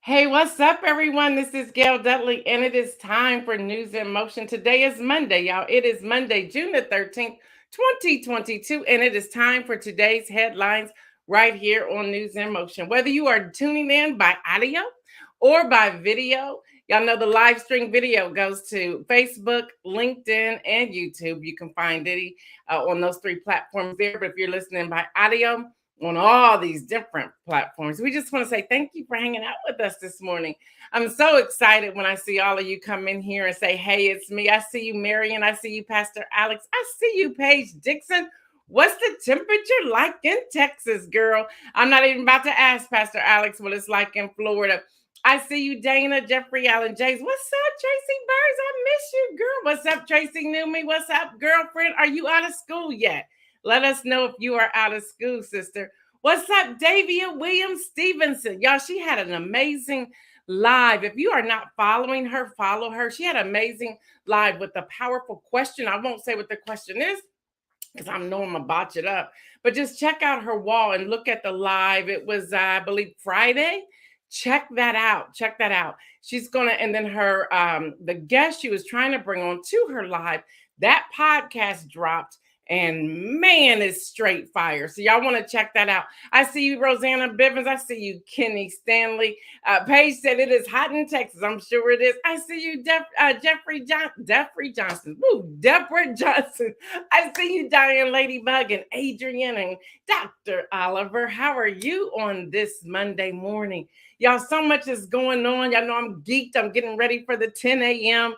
Hey, what's up, everyone? This is Gail Dudley, and it is time for News in Motion. Today is Monday, y'all. It is Monday, June the 13th, 2022, and it is time for today's headlines right here on News in Motion. Whether you are tuning in by audio or by video, y'all know the live stream video goes to Facebook, LinkedIn, and YouTube. You can find it on those three platforms there. But if you're listening by audio, on all these different platforms. We just want to say thank you for hanging out with us this morning. I'm so excited when I see all of you come in here and say, hey, it's me. I see you, Marion. I see you, Pastor Alex. I see you, Paige Dixon. What's the temperature like in Texas, girl? I'm not even about to ask Pastor Alex what it's like in Florida. I see you, Dana, Jeffrey Allen, James. What's up, Tracy Burrs? I miss you, girl. What's up, Tracy Newman? What's up, girlfriend? Are you out of school yet? Let us know if you are out of school, sister. What's up, Davia Williams Stevenson? Y'all, she had an amazing live. If you are not following her, follow her. She had an amazing live with a powerful question. I won't say what the question is because I know I'm going to botch it up. But just check out her wall and look at the live. It was, I believe, Friday. Check that out. Check that out. She's going to, and then her, the guest she was trying to bring on to her live, that podcast dropped. And man, it's straight fire. So y'all want to check that out. I see you, Rosanna Bivens. I see you, Kenny Stanley. Paige said it is hot in Texas. I'm sure it is. I see you, Deborah Johnson. I see you, Diane Ladybug and Adrian and Dr. Oliver. How are you on this Monday morning? Y'all, so much is going on. Y'all know I'm geeked. I'm getting ready for the 10 a.m.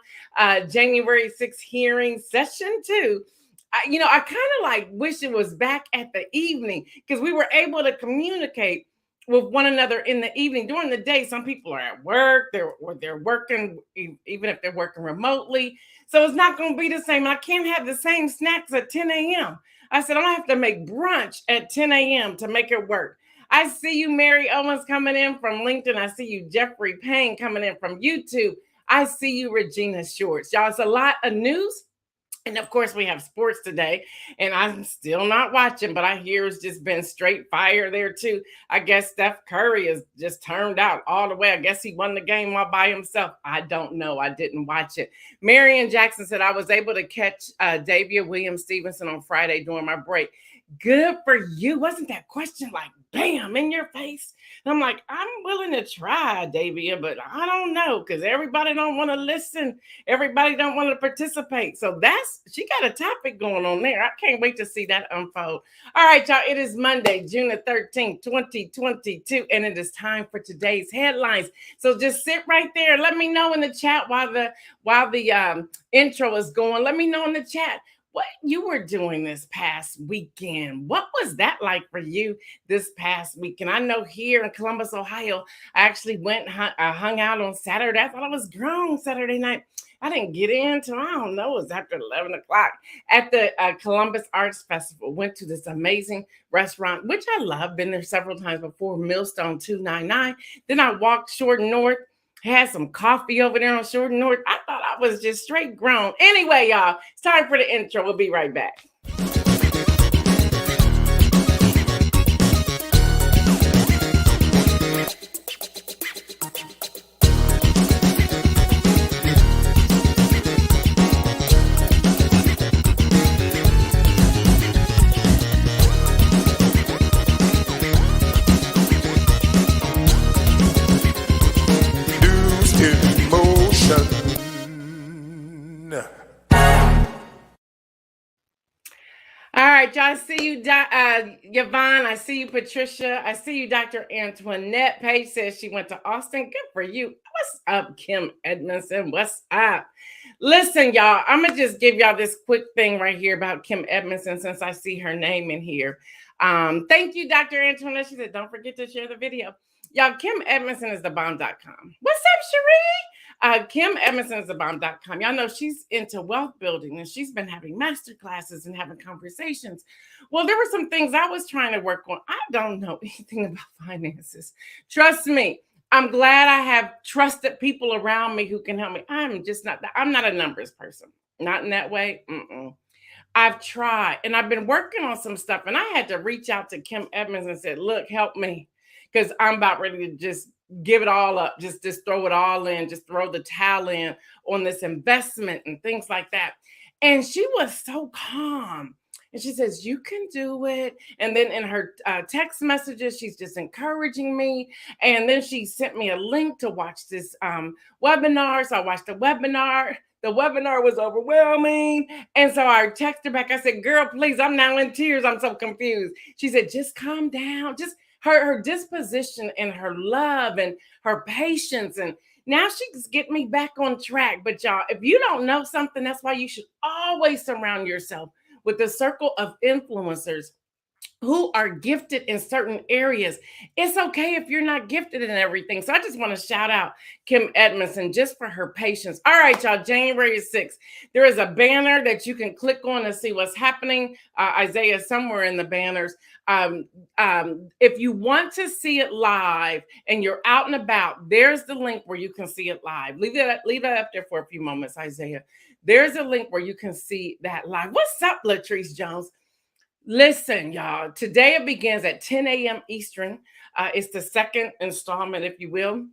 January 6th hearing session 2. I kind of like wish it was back at the evening because we were able to communicate with one another in the evening. During the day, some people are at work, they're working, even if they're working remotely. So it's not going to be the same. I can't have the same snacks at 10 a.m. I said, I'm going to have to make brunch at 10 a.m. to make it work. I see you, Mary Owens, coming in from LinkedIn. I see you, Jeffrey Payne, coming in from YouTube. I see you, Regina Shorts. Y'all, it's a lot of news. And of course, we have sports today, and I'm still not watching, but I hear it's just been straight fire there too. I guess Steph Curry has just turned out all the way. I guess he won the game all by himself. I don't know. I didn't watch it. Marion Jackson said I was able to catch Davia Williams Stevenson on Friday during my break. Good for you. Wasn't that question like bam in your face? And I'm like, I'm willing to try, Davia, but I don't know because everybody don't want to listen. Everybody don't want to participate. So she got a topic going on there. I can't wait to see that unfold. All right, y'all. It is Monday, June the 13th, 2022, and it is time for today's headlines. So just sit right there. Let me know in the chat while the intro is going. Let me know in the chat what you were doing this past weekend. What was that like for you this past weekend? I know here in Columbus, Ohio, I actually went and hung out on Saturday. I thought I was grown Saturday night. I didn't get in until, I don't know, it was after 11 o'clock at the Columbus Arts Festival. Went to this amazing restaurant, which I love. Been there several times before, Millstone 299. Then I walked Short North. Had some coffee over there on Short North. I thought I was just straight grown. Anyway, y'all, it's time for the intro. We'll be right back. All right, y'all. I see you, Yvonne. I see you, Patricia. I see you, Dr. Antoinette. Paige says she went to Austin. Good for you. What's up, Kim Edmondson? What's up? Listen, y'all, I'm going to just give y'all this quick thing right here about Kim Edmondson since I see her name in here. Thank you, Dr. Antoinette. She said, don't forget to share the video. Y'all, Kim Edmondson is thebomb.com. What's up, Cherie? Kim Edmondson is thebomb.com. Y'all know she's into wealth building and she's been having master classes and having conversations. Well, there were some things I was trying to work on. I don't know anything about finances. Trust me. I'm glad I have trusted people around me who can help me. I'm not a numbers person. Not in that way. I've tried and I've been working on some stuff and I had to reach out to Kim Edmonds and said, look, help me because I'm about ready to just give it all up, just throw it all in, just throw the towel in on this investment and things like that. And she was so calm. And she says, you can do it. And then in her text messages, she's just encouraging me. And then she sent me a link to watch this webinar. So I watched the webinar. The webinar was overwhelming. And so I texted her back. I said, girl, please, I'm now in tears. I'm so confused. She said, just calm down. Just her disposition and her love and her patience. And now she's getting me back on track. But y'all, if you don't know something, that's why you should always surround yourself with a circle of influencers who are gifted in certain areas. It's okay if you're not gifted in everything. So I just want to shout out Kim Edmondson just for her patience. All right, y'all, January 6th. There is a banner that you can click on to see what's happening. Isaiah, somewhere in the banners. If you want to see it live and you're out and about, there's the link where you can see it live. Leave that up there for a few moments, Isaiah. There's a link where you can see that live. What's up, Latrice Jones? Listen, y'all, today it begins at 10 a.m. Eastern. It's the second installment, if you will.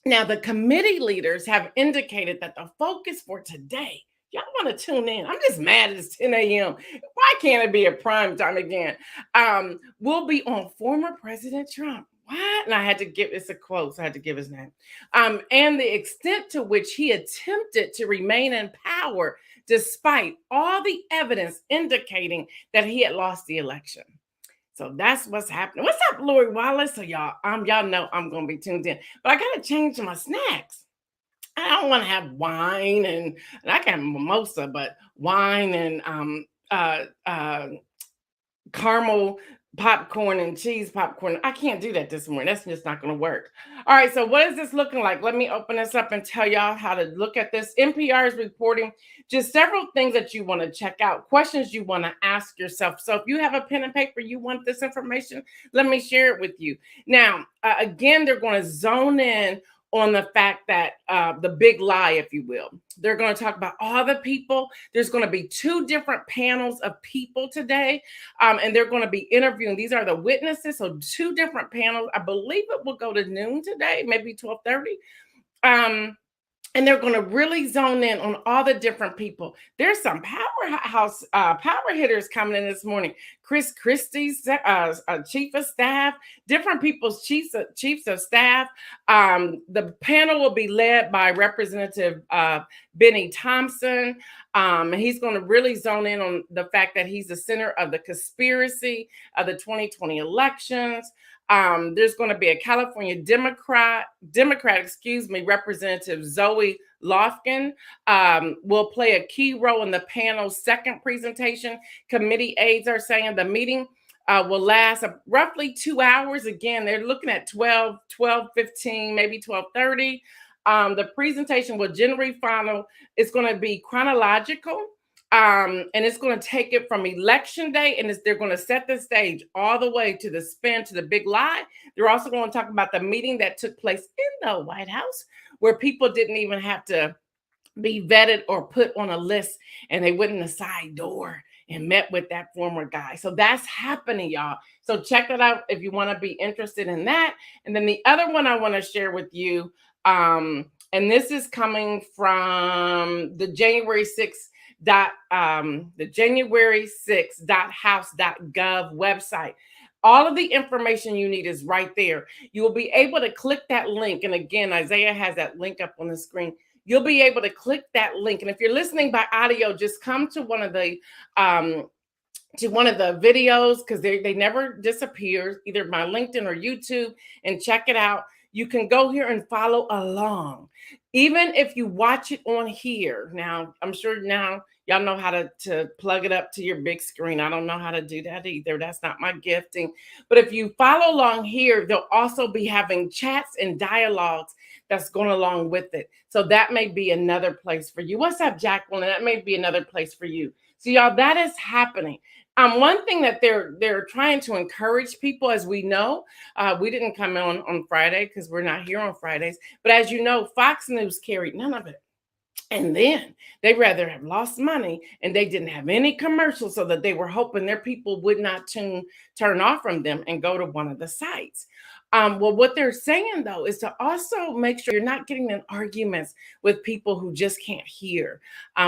Now, the committee leaders have indicated that the focus for today, y'all want to tune in. I'm just mad it's 10 a.m. Why can't it be a prime time again? Will be on former President Trump. What? And I had to give, it's a quote, so I had to give his name. And the extent to which he attempted to remain in power despite all the evidence indicating that he had lost the election. So that's what's happening. What's up, Lori Wallace? So y'all know I'm gonna be tuned in, but I gotta change my snacks. I don't want to have wine and I can have mimosa, but wine and caramel popcorn and cheese popcorn. I can't do that this morning. That's just not going to work. All right. So what is this looking like? Let me open this up and tell y'all how to look at this. NPR is reporting just several things that you want to check out, questions you want to ask yourself. So if you have a pen and paper, you want this information, let me share it with you. Now, again, they're going to zone in on the fact that the big lie, if you will. They're going to talk about all the people. There's going to be 2 different panels of people today, and they're going to be interviewing. These are the witnesses, so 2 different panels. I believe it will go to noon today, maybe 12:30. And they're going to really zone in on all the different people. There's some powerhouse power hitters coming in this morning. Chris Christie's chief of staff, different people's chiefs of staff. The panel will be led by Representative Benny Thompson. He's going to really zone in on the fact that he's the center of the conspiracy of the 2020 elections. There's going to be a California Democrat, Representative Zoe Lofgren will play a key role in the panel's second presentation. Committee aides are saying the meeting will last roughly 2 hours. Again, they're looking at 12:15, maybe 12:30. The presentation will generally follow. It's going to be chronological. And it's going to take it from election day, and they're going to set the stage all the way to the spin, to the big lie. They're also going to talk about the meeting that took place in the White House, where people didn't even have to be vetted or put on a list, and they went in the side door and met with that former guy. So that's happening, y'all. So check that out if you want to be interested in that. And then the other one I want to share with you, and this is coming from the January 6th the January 6th.house.gov website. All of the information you need is right there. You will be able to click that link. And again, Isaiah has that link up on the screen. You'll be able to click that link. And if you're listening by audio, just come to one of the videos, because they never disappear, either my LinkedIn or YouTube, and check it out. You can go here and follow along. Even if you watch it on here. Now, I'm sure now y'all know how to plug it up to your big screen. I don't know how to do that either. That's not my gifting. But if you follow along here, they'll also be having chats and dialogues that's going along with it. So that may be another place for you. What's up, Jacqueline? That may be another place for you. So y'all, that is happening. One thing that they're trying to encourage people, as we know, we didn't come on Friday because we're not here on Fridays. But as you know, Fox News carried none of it. And then they rather have lost money, and they didn't have any commercials, so that they were hoping their people would not turn off from them and go to one of the sites. Well, what they're saying though is to also make sure you're not getting in arguments with people who just can't hear.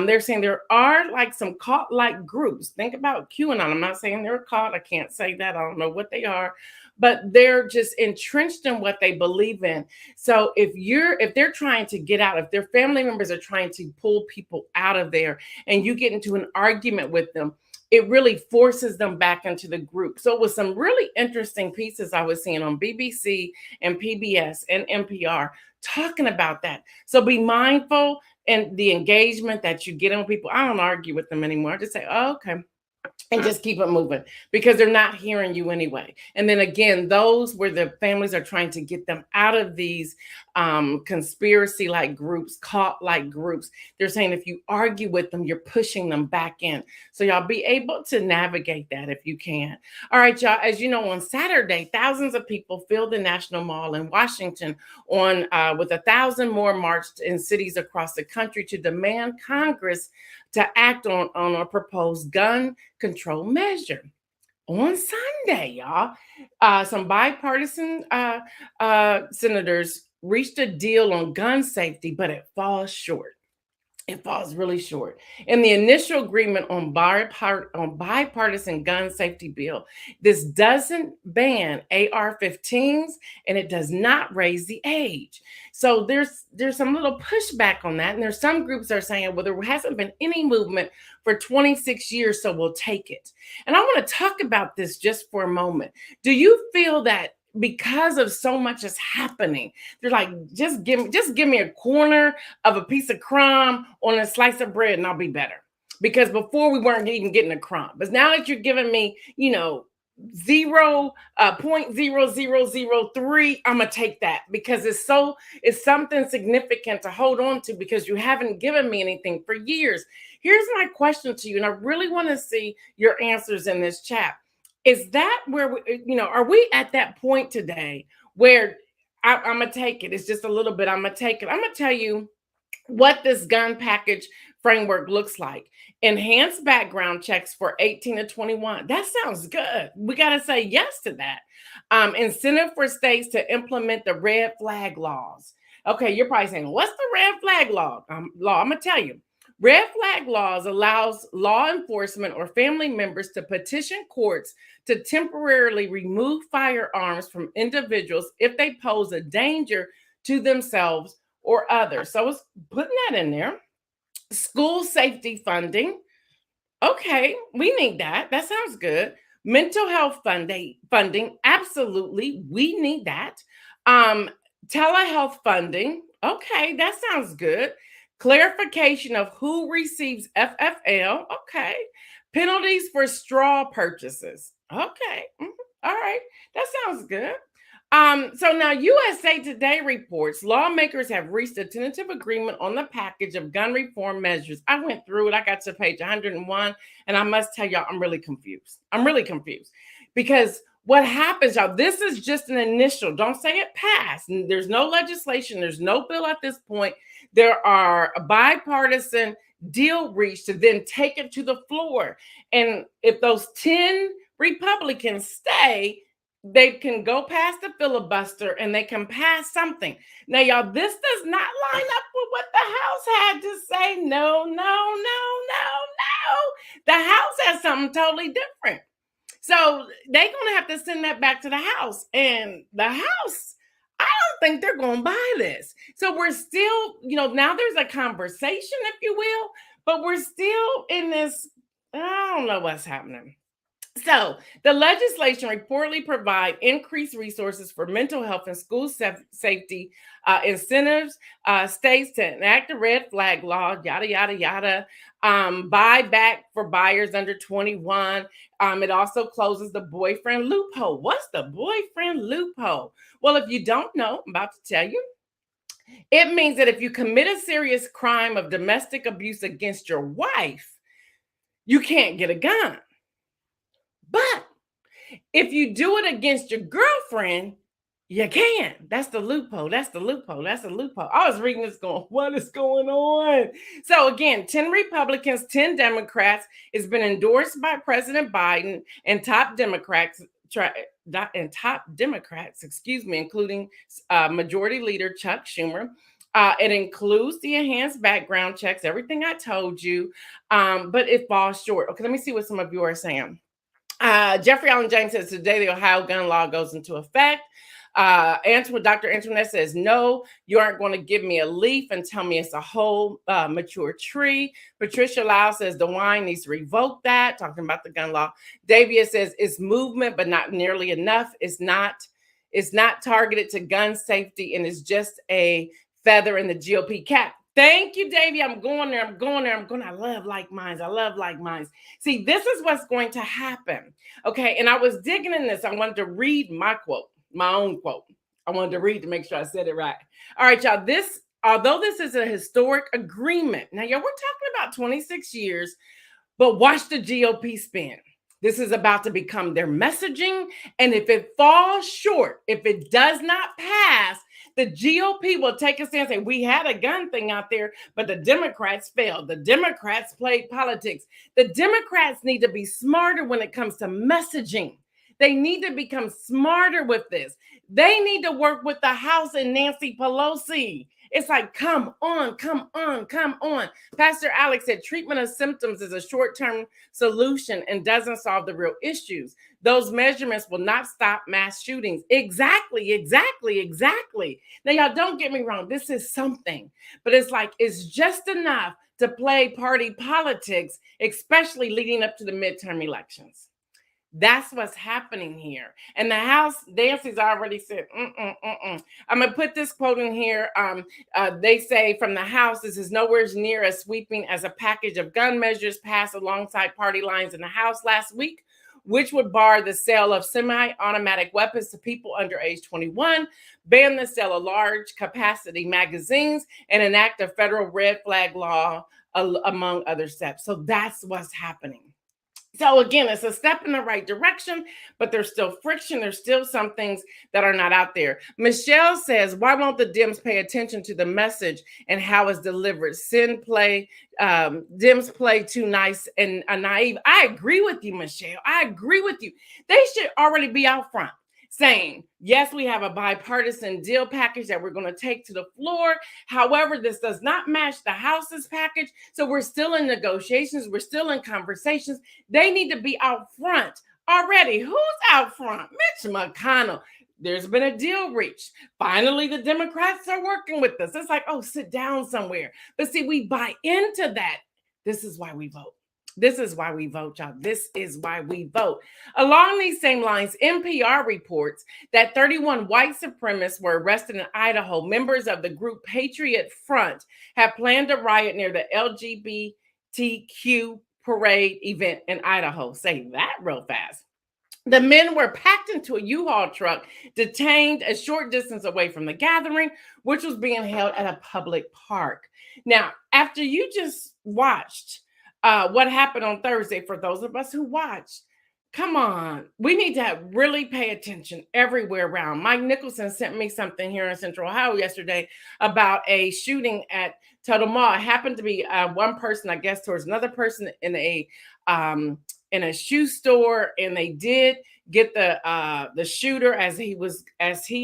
They're saying there are like some cult-like groups. Think about QAnon. I'm not saying they're a cult. I can't say that. I don't know what they are, but they're just entrenched in what they believe in. So if they're trying to get out, if their family members are trying to pull people out of there, and you get into an argument with them, it really forces them back into the group. So it was some really interesting pieces I was seeing on BBC and PBS and NPR talking about that. So be mindful in the engagement that you get on people. I don't argue with them anymore. I just say, oh, okay, and just keep it moving, because they're not hearing you anyway. And then again, those where the families are trying to get them out of these conspiracy like groups, cult like groups, they're saying if you argue with them, you're pushing them back in. So y'all be able to navigate that if you can. All right, y'all, as you know, on Saturday, thousands of people filled the National Mall in Washington with 1,000 more marched in cities across the country to demand Congress to act on a proposed gun control measure. On Sunday, y'all, some bipartisan senators reached a deal on gun safety, but it falls short. It falls really short. In the initial agreement on bipartisan gun safety bill, this doesn't ban AR-15s, and it does not raise the age. So there's some little pushback on that. And there's some groups that are saying, well, there hasn't been any movement for 26 years, so we'll take it. And I want to talk about this just for a moment. Do you feel that because of so much is happening, they're like, just give me a corner of a piece of crumb on a slice of bread and I'll be better? Because before we weren't even getting a crumb, but now that you're giving me, 0.0003, I'm gonna take that, because it's something significant to hold on to, because you haven't given me anything for years. Here's my question to you, and I really want to see your answers in this chat. Is that where are we at that point today where I'm gonna take it? It's just a little bit. I'm gonna take it. I'm gonna tell you what this gun package framework looks like. Enhanced background checks for 18 to 21. That sounds good. We got to say yes to that. Incentive for states to implement the red flag laws. Okay, you're probably saying, what's the red flag law? I'm gonna tell you. Red flag laws allows law enforcement or family members to petition courts to temporarily remove firearms from individuals if they pose a danger to themselves or others. So it's putting that in there. School safety funding. Okay, we need that. That sounds good. Mental health funding. Absolutely, we need that. Telehealth funding. Okay, that sounds good. Clarification of who receives FFL. Okay. Penalties for straw purchases. Okay. All right. That sounds good. So now USA Today reports lawmakers have reached a tentative agreement on the package of gun reform measures. I went through it. I got to page 101, and I must tell y'all, I'm really confused. Because what happens, y'all, this is just an initial. Don't say it passed. There's no legislation. There's no bill at this point. There are a bipartisan deal reached to then take it to the floor. And if those 10 Republicans stay, they can go past the filibuster and they can pass something. Now, y'all, this does not line up with what the House had to say. No. The House has something totally different. So they're going to have to send that back to the House. And the House, I don't think they're going to buy this. So we're still, now there's a conversation, if you will, but we're still in this, I don't know what's happening. So the legislation reportedly provide increased resources for mental health and school safety incentives, states to enact a red flag law, yada, yada, yada, buyback for buyers under 21. It also closes the boyfriend loophole. What's the boyfriend loophole? Well, if you don't know, I'm about to tell you. It means that if you commit a serious crime of domestic abuse against your wife, you can't get a gun. But if you do it against your girlfriend, you can. That's the loophole. I was reading this going, what is going on? So again, 10 Republicans, 10 Democrats. It's been endorsed by President Biden and top Democrats top Democrats, including Majority Leader Chuck Schumer. It includes the enhanced background checks, everything I told you, but it falls short. Okay, let me see what some of you are saying. Jeffrey Allen James says today the Ohio gun law goes into effect. Dr. Antoinette says, no, you aren't going to give me a leaf and tell me it's a whole mature tree. Patricia Lau says DeWine needs to revoke that, talking about the gun law. Davia says it's movement, but not nearly enough. It's not targeted to gun safety, and it's just a feather in the GOP cap. Thank you, Davey. I'm going there. I love like minds. See, this is what's going to happen. Okay. And I was digging in this. I wanted to read my own quote. I wanted to read to make sure I said it right. All right, y'all. Although this is a historic agreement. Now, y'all, we're talking about 26 years, but watch the GOP spin. This is about to become their messaging. And if it falls short, if it does not pass, the GOP will take a stance and say, we had a gun thing out there, but the Democrats failed. The Democrats played politics. The Democrats need to be smarter when it comes to messaging. They need to become smarter with this. They need to work with the House and Nancy Pelosi. It's like, come on. Pastor Alex said treatment of symptoms is a short-term solution and doesn't solve the real issues. Those measurements will not stop mass shootings. Exactly. Now, y'all, don't get me wrong. This is something, but it's just enough to play party politics, especially leading up to the midterm elections. That's what's happening here. And the House, Nancy's already said, I'm going to put this quote in here. They say from the House, this is nowhere near as sweeping as a package of gun measures passed alongside party lines in the House last week, which would bar the sale of semi-automatic weapons to people under age 21, ban the sale of large capacity magazines, and enact a federal red flag law, among other steps. So that's what's happening. So again, it's a step in the right direction, but there's still friction. There's still some things that are not out there. Michelle says, why won't the Dems pay attention to the message and how it's delivered? Dems play too nice and naive. I agree with you, Michelle. I agree with you. They should already be out front saying, yes, we have a bipartisan deal package that we're going to take to the floor. However, this does not match the House's package. So we're still in negotiations. We're still in conversations. They need to be out front already. Who's out front? Mitch McConnell. There's been a deal reached. Finally, the Democrats are working with us. It's like, oh, sit down somewhere. But see, we buy into that. This is why we vote. This is why we vote, y'all. This is why we vote. Along these same lines, NPR reports that 31 white supremacists were arrested in Idaho. Members of the group Patriot Front have planned a riot near the LGBTQ parade event in Idaho. Say that real fast. The men were packed into a U-Haul truck, detained a short distance away from the gathering, which was being held at a public park. Now, after you just watched what happened on Thursday, for those of us who watched, come on, we need to really pay attention everywhere around. Mike Nicholson sent me something here in Central Ohio yesterday about a shooting at Total Mall. It happened to be one person, I guess, towards another person in a shoe store, and they did get the shooter as he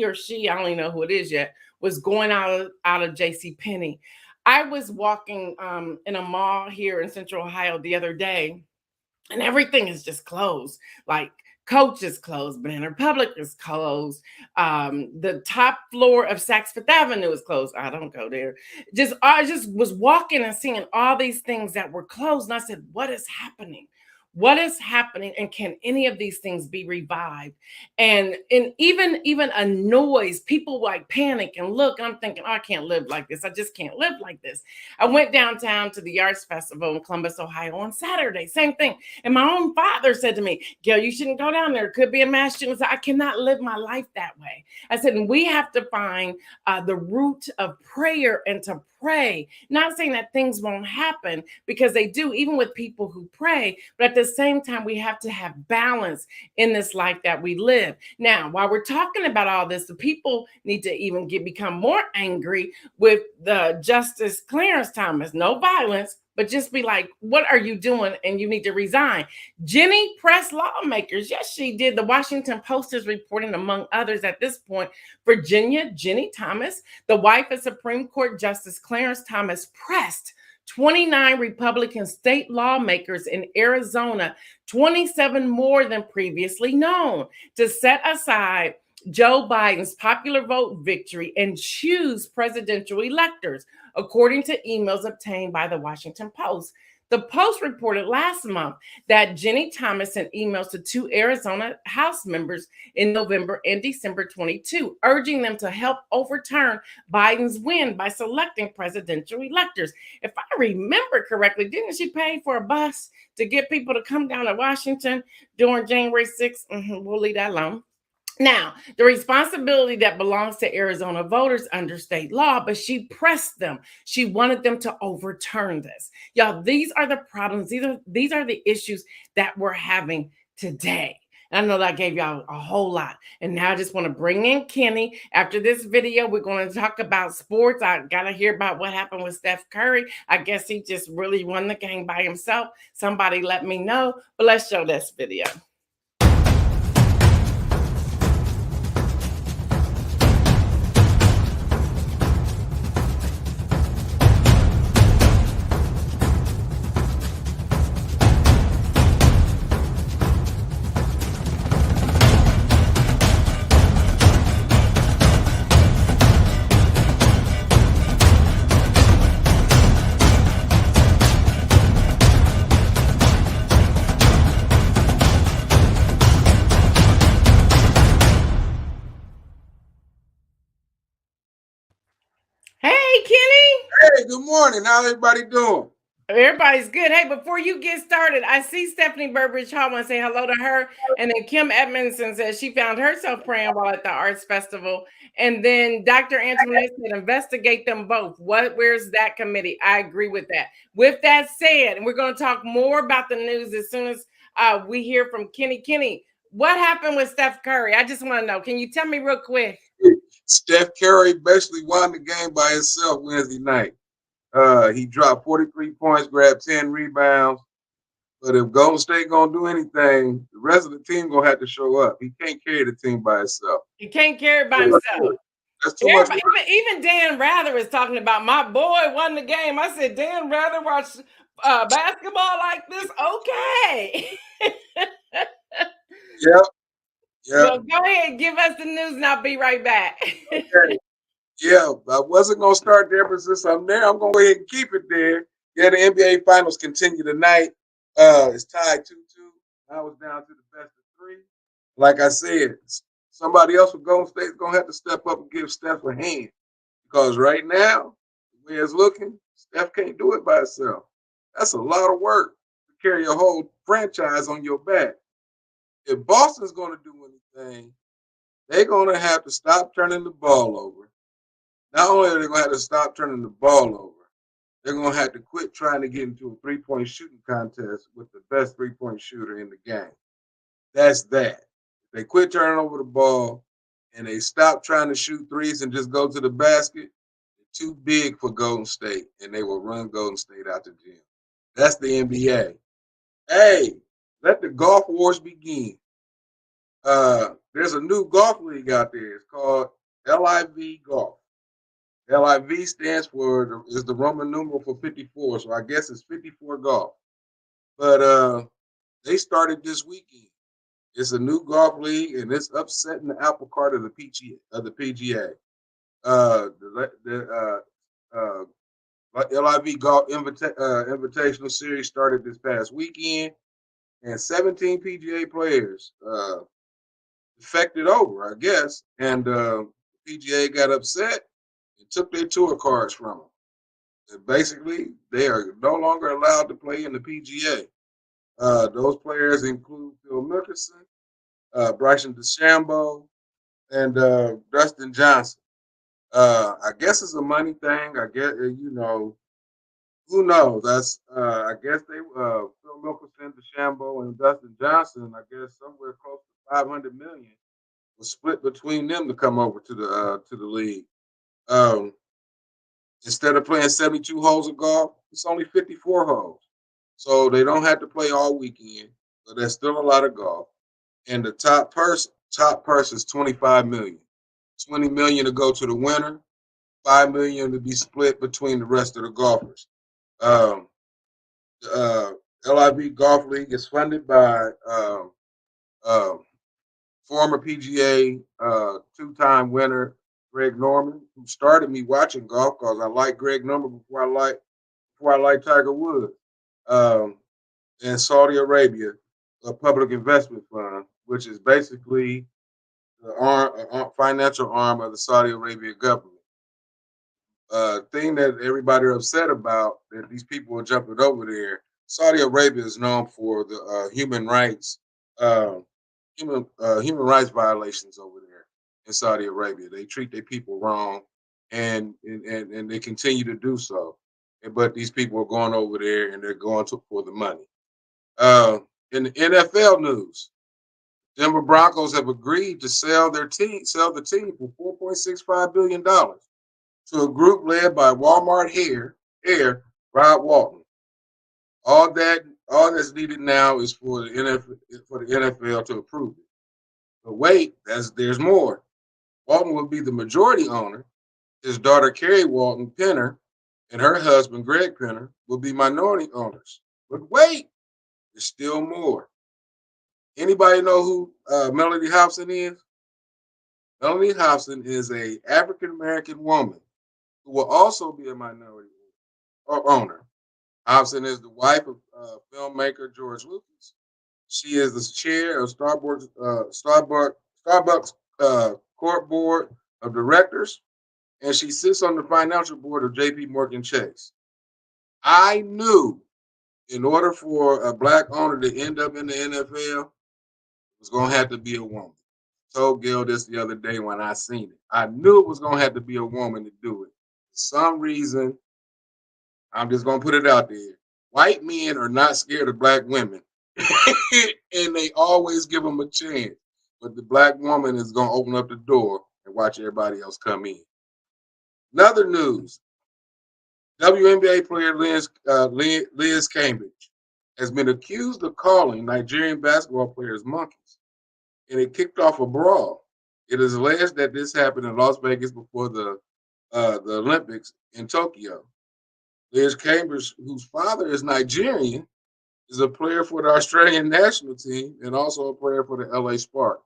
or she, I don't even know who it is yet, was going out of JCPenney. I was walking in a mall here in Central Ohio the other day, and everything is just closed. Like Coach is closed, Banana Republic is closed. The top floor of Saks Fifth Avenue is closed. I don't go there. I just was walking and seeing all these things that were closed, and I said, "What is happening? What is happening? And can any of these things be revived?" And even a noise, people like panic and look. I'm thinking, oh, I can't live like this. I just can't live like this. I went downtown to the Arts Festival in Columbus, Ohio on Saturday. Same thing. And my own father said to me, "Gail, you shouldn't go down there. It could be a mass shooting." I cannot live my life that way. I said, and we have to find the root of prayer and to pray. Not saying that things won't happen, because they do, even with people who pray. But at the same time, we have to have balance in this life that we live. Now, while we're talking about all this, the people need to even become more angry with the Justice Clarence Thomas. No violence, but just be like, what are you doing? And you need to resign. Jenny pressed lawmakers. Yes, she did. The Washington Post is reporting, among others, at this point, Virginia, Jenny Thomas, the wife of Supreme Court Justice Clarence Thomas, pressed 29 Republican state lawmakers in Arizona, 27 more than previously known, to set aside Joe Biden's popular vote victory and choose presidential electors, according to emails obtained by the Washington Post. The Post reported last month that Jenny Thomas sent emails to two Arizona House members in November and December 22, urging them to help overturn Biden's win by selecting presidential electors. If I remember correctly, didn't she pay for a bus to get people to come down to Washington during January 6th? We'll leave that alone. Now, the responsibility that belongs to Arizona voters under state law, but she pressed them. She wanted them to overturn this. Y'all, these are the problems. These are the issues that we're having today. And I know that I gave y'all a whole lot. And now I just want to bring in Kenny. After this video, we're going to talk about sports. I got to hear about what happened with Steph Curry. I guess he just really won the game by himself. Somebody let me know. But let's show this video. Hey, Kenny. Hey, good morning. How's everybody doing? Everybody's good. Hey, before you get started, I see Stephanie Burbridge Hall want to say hello to her. And then Kim Edmondson says she found herself praying while at the arts festival. And then Dr. Antoinette said, investigate them both. Where's that committee? I agree with that. With that said, and we're going to talk more about the news as soon as we hear from Kenny. Kenny, what happened with Steph Curry? I just want to know. Can you tell me real quick? Steph Curry basically won the game by himself Wednesday night. He dropped 43 points, grabbed 10 rebounds. But if Golden State gonna do anything, the rest of the team gonna have to show up. He can't carry the team by himself. He can't carry it by himself. That's too much. Even Dan Rather is talking about my boy won the game. I said, Dan Rather watch basketball like this? Okay. Yep. Well, go ahead, give us the news and I'll be right back. Okay. Yeah, I wasn't going to start there, but since I'm there, I'm going to go ahead and keep it there. Yeah, the NBA Finals continue tonight. It's tied 2-2. Now it's down to the best of three. Like I said, somebody else with Golden State is going to have to step up and give Steph a hand. Because right now, the way it's looking, Steph can't do it by herself. That's a lot of work to carry a whole franchise on your back. If Boston's going to do anything, they're going to have to stop turning the ball over. Not only are they going to have to stop turning the ball over, they're going to have to quit trying to get into a three-point shooting contest with the best three-point shooter in the game. That's that. If they quit turning over the ball and they stop trying to shoot threes and just go to the basket, they're too big for Golden State, and they will run Golden State out the gym. That's the NBA. Hey, let the golf wars begin. There's a new golf league out there. It's called LIV Golf. LIV stands for is the Roman numeral for 54, so I guess it's 54 golf. But they started this weekend. It's a new golf league, and it's upsetting the apple cart of the PGA. The LIV Golf Invitational Series started this past weekend, and 17 PGA players defected over, I guess, and PGA got upset and took their tour cards from them. And basically, they are no longer allowed to play in the PGA. Those players include Phil Mickelson, Bryson DeChambeau, and Dustin Johnson. I guess it's a money thing. I guess who knows? That's I guess they Phil Mickelson, DeChambeau, and Dustin Johnson. I guess somewhere close to $500 million was split between them to come over to the league. Instead of playing 72 holes of golf, it's only 54 holes. So they don't have to play all weekend, but there's still a lot of golf. And the top purse is 25 million. 20 million to go to the winner, 5 million to be split between the rest of the golfers. Um, the LIV Golf League is funded by uh, former PGA two-time winner Greg Norman, who started me watching golf because I liked Greg Norman before I liked Tiger Woods. Um, in Saudi Arabia, a public investment fund, which is basically the financial arm of the Saudi Arabia government. Thing that everybody are upset about that these people are jumping over there. Saudi Arabia is known for the uh, human rights violations over there in Saudi Arabia. They treat their people wrong, and they continue to do so. But these people are going over there and they're going for the money. Uh, in the NFL news, Denver Broncos have agreed to sell the team for $4.65 billion to a group led by Walmart heir Rob Walton. All that's needed now is for the NFL to approve it. But wait, there's more. Walton will be the majority owner. His daughter Carrie Walton Penner and her husband Greg Penner will be minority owners. But wait, there's still more. Anybody know who Melody Hobson is? Melody Hobson is a African American woman who will also be a minority owner. Hobson is the wife of filmmaker George Lucas. She is the chair of Starbucks court board of directors, and she sits on the financial board of J.P. Morgan Chase. I knew in order for a black owner to end up in the NFL, it was going to have to be a woman. I told Gail this the other day when I seen it. I knew it was going to have to be a woman to do it. For some reason, I'm just going to put it out there. White men are not scared of black women, and they always give them a chance. But the black woman is going to open up the door and watch everybody else come in. Another news, WNBA player Liz Cambridge has been accused of calling Nigerian basketball players monkeys, and it kicked off a brawl. It is alleged that this happened in Las Vegas before the Olympics in Tokyo. Liz Cambridge, whose father is Nigerian, is a player for the Australian national team and also a player for the LA Sparks.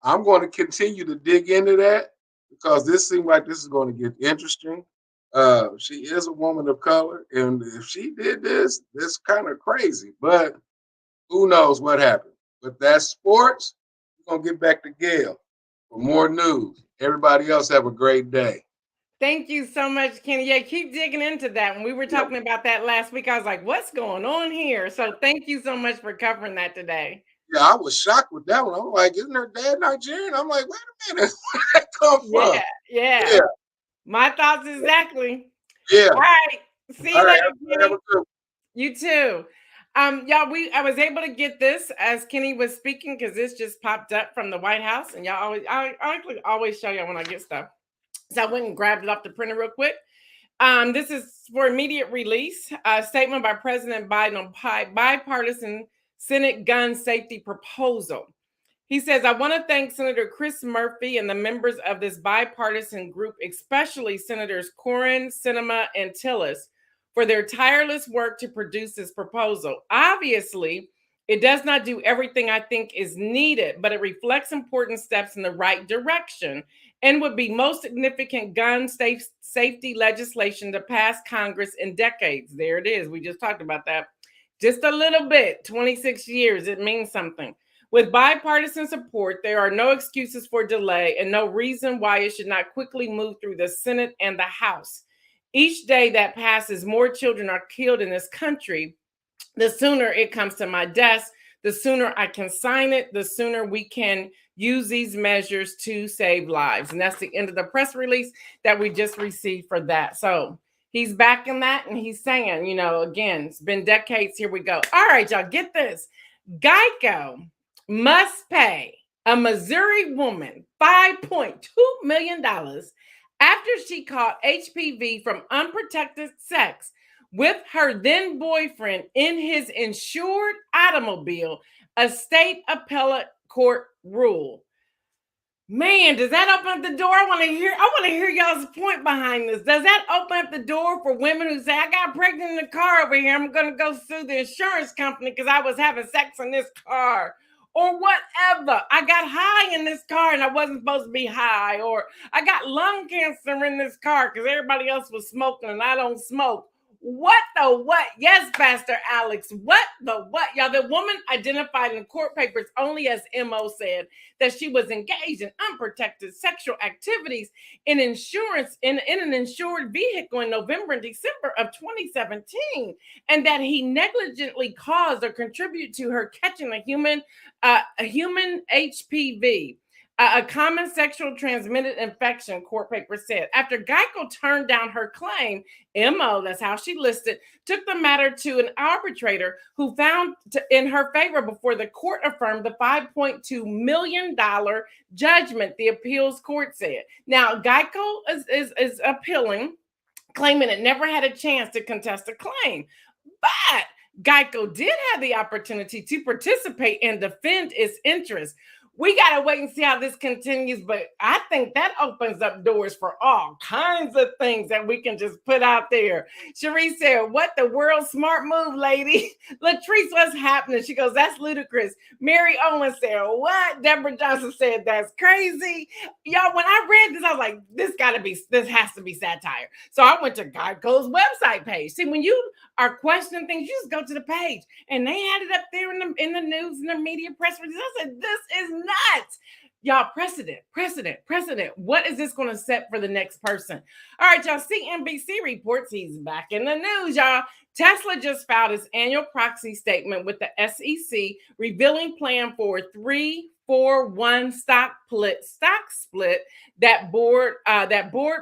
I'm going to continue to dig into that because this seems like this is going to get interesting. She is a woman of color, and if she did this, that's kind of crazy. But who knows what happened? But that's sports. We're going to get back to Gail for more news. Everybody else have a great day. Thank you so much, Kenny. Yeah, keep digging into that. When we were talking about that last week, I was like, what's going on here? So thank you so much for covering that today. Yeah, I was shocked with that one. I'm like, isn't her dad Nigerian? I'm like, wait a minute, where did that come from? Yeah. My thoughts exactly. Yeah. All right. See you later, Kenny. You too. Y'all, I was able to get this as Kenny was speaking because this just popped up from the White House, and y'all I always show y'all when I get stuff. So I went and grabbed it off the printer real quick. This is for immediate release. A statement by President Biden on bipartisan Senate gun safety proposal. He says, I want to thank Senator Chris Murphy and the members of this bipartisan group, especially Senators Cornyn, Sinema, and Tillis, for their tireless work to produce this proposal. Obviously, it does not do everything I think is needed, but it reflects important steps in the right direction and would be most significant gun safety legislation to pass Congress in decades. There it is. We just talked about that. Just a little bit, 26 years, it means something. With bipartisan support, there are no excuses for delay and no reason why it should not quickly move through the Senate and the House. Each day that passes, more children are killed in this country. The sooner it comes to my desk, the sooner I can sign it, the sooner we can use these measures to save lives. And that's the end of the press release that we just received for that. So he's backing that and he's saying, again, it's been decades. Here we go. All right, y'all, get this. Geico must pay a Missouri woman $5.2 million after she caught HPV from unprotected sex with her then boyfriend in his insured automobile, a state appellate court ruled. Man, does that open up the door? I want to hear y'all's point behind this. Does that open up the door for women who say, I got pregnant in the car over here, I'm going to go sue the insurance company because I was having sex in this car? Or whatever. I got high in this car and I wasn't supposed to be high. Or I got lung cancer in this car because everybody else was smoking and I don't smoke. What the what? Yes, Pastor Alex. What the what? Y'all, the woman identified in the court papers only as MO said that she was engaged in unprotected sexual activities in insurance in an insured vehicle in November and December of 2017, and that he negligently caused or contributed to her catching a human HPV. A common sexual transmitted infection, court paper said. After Geico turned down her claim, MO, that's how she listed, took the matter to an arbitrator who found in her favor before the court affirmed the $5.2 million judgment, the appeals court said. Now, Geico is appealing, claiming it never had a chance to contest the claim. But Geico did have the opportunity to participate and defend its interests. We got to wait and see how this continues, but I think that opens up doors for all kinds of things that we can just put out there. Cherie said, what the world? Smart move, lady. Latrice, what's happening? She goes, that's ludicrous. Mary Owens said, what? Deborah Johnson said, that's crazy. Y'all, when I read this, I was like, this has to be satire. So I went to Geico's website page. See, when you are questioning things, you just go to the page. And they had it up there in the news and the media press release. I said, this is nuts. Y'all, precedent. What is this going to set for the next person? All right, y'all, CNBC reports he's back in the news, y'all. Tesla just filed its annual proxy statement with the SEC, revealing plan for a 3-4-1 stock split that board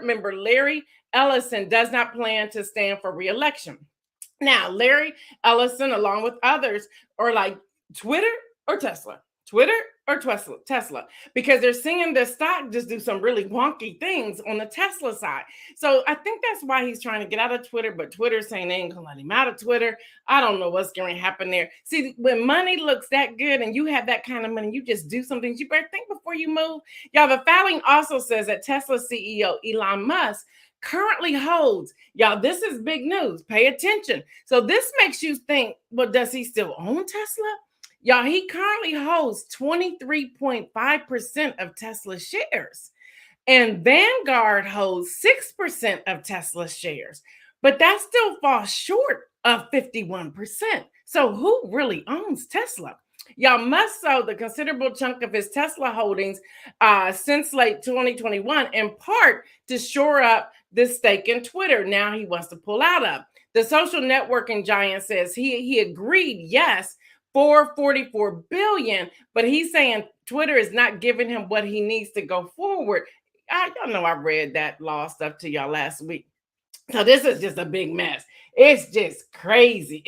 member Larry Ellison does not plan to stand for re-election. Now, Larry Ellison, along with others, are like Twitter or Tesla, because they're seeing the stock just do some really wonky things on the Tesla side. So I think that's why he's trying to get out of Twitter, but Twitter's saying they ain't gonna let him out of Twitter. I don't know what's going to happen there. See, when money looks that good and you have that kind of money, you just do some things. You better think before you move. Y'all, the filing also says that Tesla CEO Elon Musk currently holds, y'all, this is big news, pay attention. So this makes you think, well, does he still own Tesla? Y'all, he currently holds 23.5% of Tesla shares, and Vanguard holds 6% of Tesla shares, but that still falls short of 51%. So who really owns Tesla? Y'all, Musk sold a considerable chunk of his Tesla holdings since late 2021, in part to shore up this stake in Twitter. Now he wants to pull out of. The social networking giant says he agreed, yes, for $44 billion, but he's saying Twitter is not giving him what he needs to go forward. Y'all know I read that law stuff to y'all last week. So this is just a big mess. It's just crazy.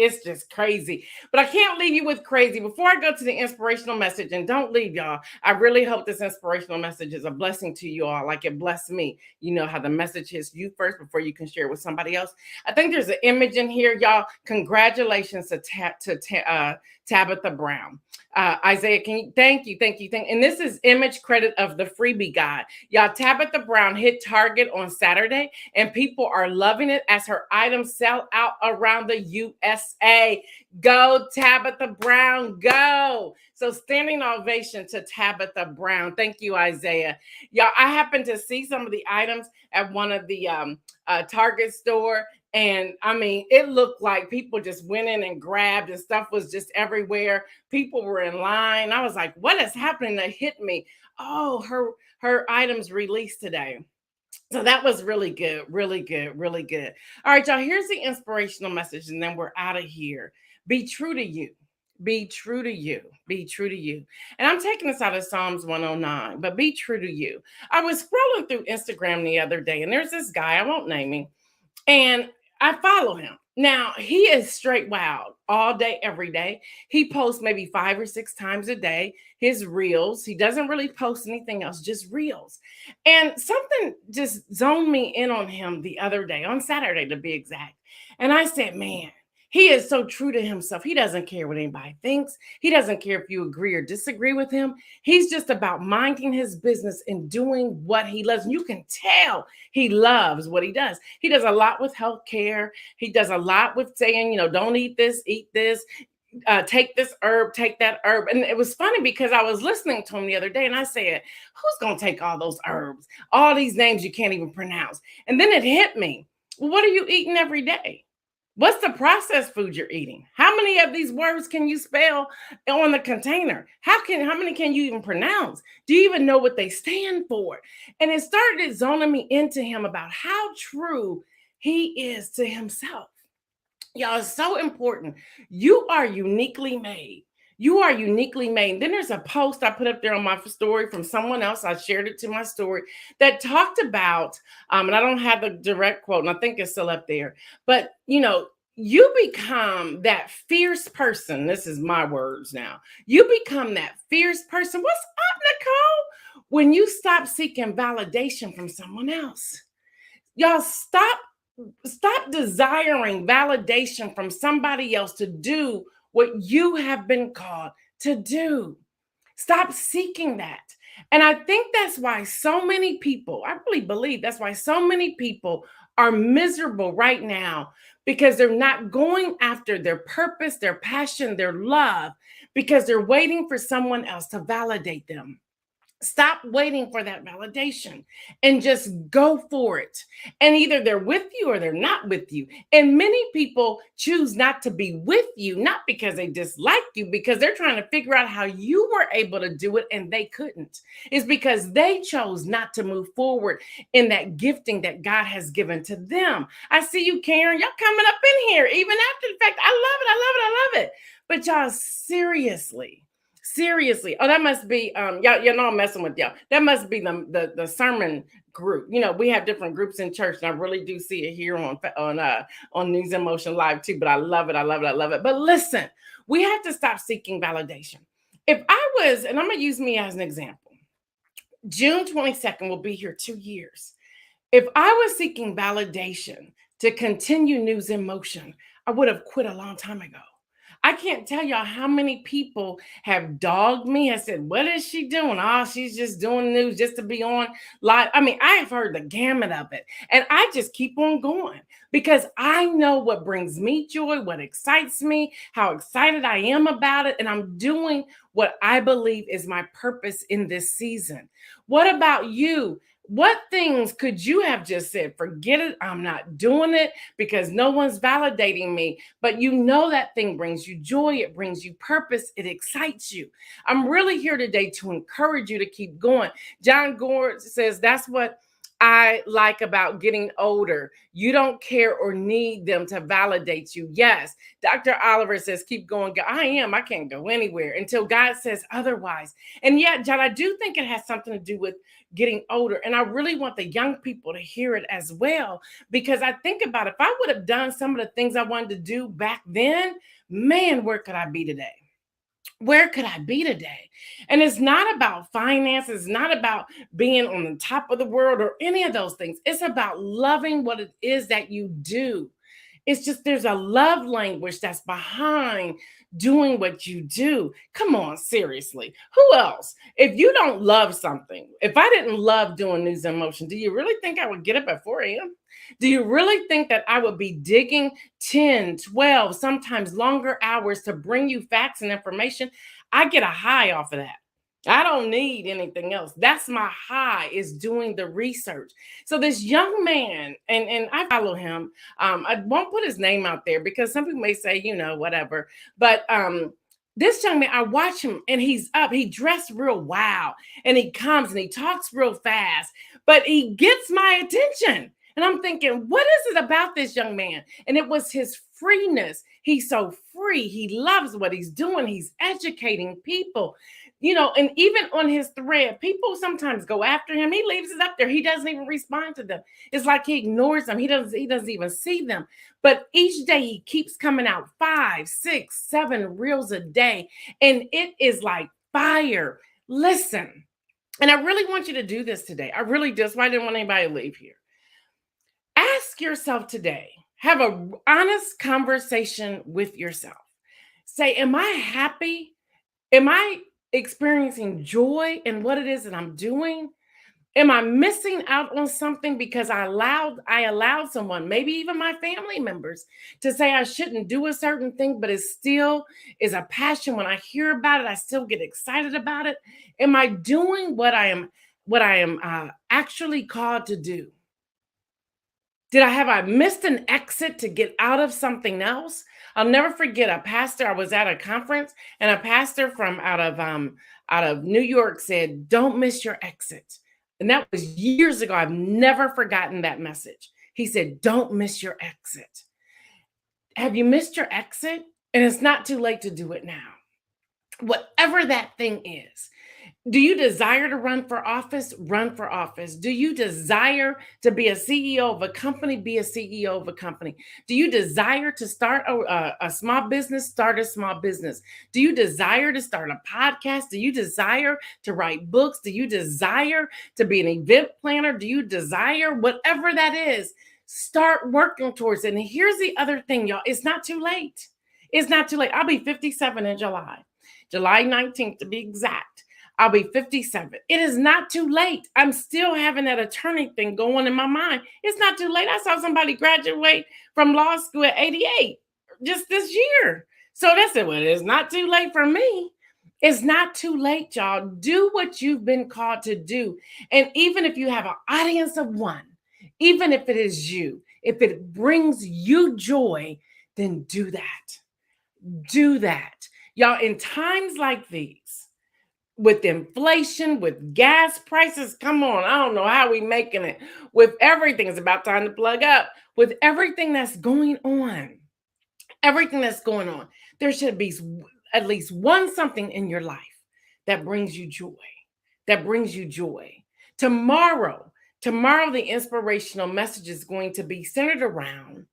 But I can't leave you with crazy. Before I go to the inspirational message, and don't leave, y'all, I really hope this inspirational message is a blessing to you all, like it blessed me. You know how the message hits you first before you can share it with somebody else. I think there's an image in here, y'all. Congratulations to Tabitha Brown. Isaiah, thank you. And this is image credit of the freebie guide. Y'all, Tabitha Brown hit Target on Saturday, and people are loving it as her items sell out around the USA. Go, Tabitha Brown, go. So standing ovation to Tabitha Brown. Thank you, Isaiah. Y'all, I happened to see some of the items at one of the Target store. And I mean, it looked like people just went in and grabbed, and stuff was just everywhere. People were in line. I was like, what is happening? That hit me. Oh, her items released today. So that was really good. All right, y'all, here's the inspirational message, and then we're out of here. Be true to you. Be true to you. And I'm taking this out of Psalms 109, but be true to you. I was scrolling through Instagram the other day, and there's this guy, I won't name him, and I follow him. Now, he is straight wild all day, every day. He posts maybe 5 or 6 times a day, his reels. He doesn't really post anything else, just reels. And something just zoned me in on him the other day, on Saturday to be exact. And I said, man, he is so true to himself. He doesn't care what anybody thinks. He doesn't care if you agree or disagree with him. He's just about minding his business and doing what he loves. And you can tell he loves what he does. He does a lot with healthcare. He does a lot with saying, don't eat this, take this herb, take that herb. And it was funny because I was listening to him the other day and I said, who's going to take all those herbs? All these names you can't even pronounce. And then it hit me. Well, what are you eating every day? What's the processed food you're eating? How many of these words can you spell on the container? How many can you even pronounce? Do you even know what they stand for? And it started zoning me into him about how true he is to himself. Y'all, it's so important. You are uniquely made. You are uniquely made. Then there's a post I put up there on my story from someone else. I shared it to my story that talked about, and I don't have the direct quote, and I think it's still up there, but you become that fierce person. This is my words now. You become that fierce person. What's up, Nicole? When you stop seeking validation from someone else. Y'all, stop desiring validation from somebody else to do what you have been called to do. Stop seeking that. And I think that's why so many people, I really believe that's why so many people are miserable right now, because they're not going after their purpose, their passion, their love, because they're waiting for someone else to validate them. Stop waiting for that validation and just go for it. And either they're with you or they're not with you. And many people choose not to be with you, not because they dislike you, because they're trying to figure out how you were able to do it and they couldn't. It's because they chose not to move forward in that gifting that God has given to them. I see you, Karen. Y'all coming up in here, even after the fact. I love it. I love it. I love it. But y'all, seriously. Oh, that must be y'all know I'm messing with y'all. That must be the sermon group. We have different groups in church, and I really do see it here on News in Motion Live too. But I love it. I love it. I love it. But listen, we have to stop seeking validation. If I was, and I'm gonna use me as an example, June 22nd will be here 2 years. If I was seeking validation to continue News in Motion, I would have quit a long time ago. I can't tell y'all how many people have dogged me. I said, what is she doing? Oh, she's just doing news just to be on live. I mean, I have heard the gamut of it. And I just keep on going because I know what brings me joy, what excites me, how excited I am about it. And I'm doing what I believe is my purpose in this season. What about you? What things could you have just said, forget it, I'm not doing it because no one's validating me, but that thing brings you joy, it brings you purpose, it excites you. I'm really here today to encourage you to keep going. John Gore says that's what I like about getting older. You don't care or need them to validate you. Yes. Dr. Oliver says, keep going. I can't go anywhere until God says otherwise. And yet, John, I do think it has something to do with getting older. And I really want the young people to hear it as well, because I think about if I would have done some of the things I wanted to do back then, man, where could I be today? Where could I be today? And it's not about finances. It's not about being on the top of the world or any of those things. It's about loving what it is that you do. It's just there's a love language that's behind doing what you do. Come on, seriously. Who else? If you don't love something, if I didn't love doing News in Motion, do you really think I would get up at 4 a.m.? Do you really think that I would be digging 10, 12, sometimes longer hours to bring you facts and information? I get a high off of that. I don't need anything else. That's my high, is doing the research. So this young man, and I follow him. I won't put his name out there because some people may say, whatever. But this young man, I watch him and he's up. He dressed real wow. And he comes and he talks real fast, but he gets my attention. And I'm thinking, what is it about this young man? And it was his freeness. He's so free. He loves what he's doing. He's educating people. And even on his thread, people sometimes go after him. He leaves it up there. He doesn't even respond to them. It's like he ignores them. He doesn't even see them. But each day he keeps coming out 5, 6, 7 reels a day. And it is like fire. Listen, and I really want you to do this today. I really do. That's why I didn't want anybody to leave here. Ask yourself today, have an honest conversation with yourself. Say, am I happy? Am I experiencing joy in what it is that I'm doing? Am I missing out on something because I allowed someone, maybe even my family members, to say I shouldn't do a certain thing, but it still is a passion. When I hear about it, I still get excited about it. Am I doing what I am actually called to do? Have I missed an exit to get out of something else? I'll never forget a pastor. I was at a conference, and a pastor from out of New York said, "Don't miss your exit." And that was years ago. I've never forgotten that message. He said, "Don't miss your exit." Have you missed your exit? And it's not too late to do it now. Whatever that thing is. Do you desire to run for office? Run for office. Do you desire to be a CEO of a company? Be a CEO of a company. Do you desire to start a small business? Start a small business. Do you desire to start a podcast? Do you desire to write books? Do you desire to be an event planner? Do you desire whatever that is? Start working towards it. And here's the other thing, y'all. It's not too late. It's not too late. I'll be 57 in July 19th to be exact. I'll be 57. It is not too late. I'm still having that attorney thing going in my mind. It's not too late. I saw somebody graduate from law school at 88 just this year. So that's it. Well, it's not too late for me. It's not too late, y'all. Do what you've been called to do. And even if you have an audience of one, even if it is you, if it brings you joy, then do that. Do that. Y'all, in times like these, with inflation, with gas prices, come on, I don't know how we making it. With everything, it's about time to plug up. With everything that's going on, there should be at least one something in your life that brings you joy. Tomorrow, the inspirational message is going to be centered around,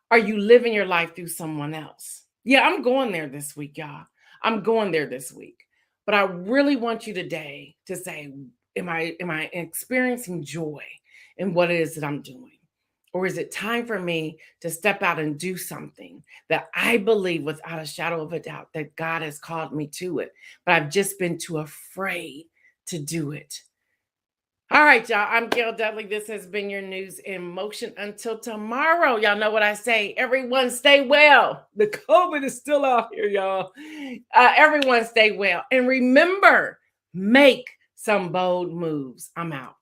are you living your life through someone else? Yeah, I'm going there this week, y'all. I'm going there this week. But I really want you today to say, am I experiencing joy in what it is that I'm doing? Or is it time for me to step out and do something that I believe without a shadow of a doubt that God has called me to it, but I've just been too afraid to do it? All right, y'all. I'm Gail Dudley. This has been your News in Motion. Until tomorrow, y'all know what I say. Everyone stay well. The COVID is still out here, y'all. Everyone stay well. And remember, make some bold moves. I'm out.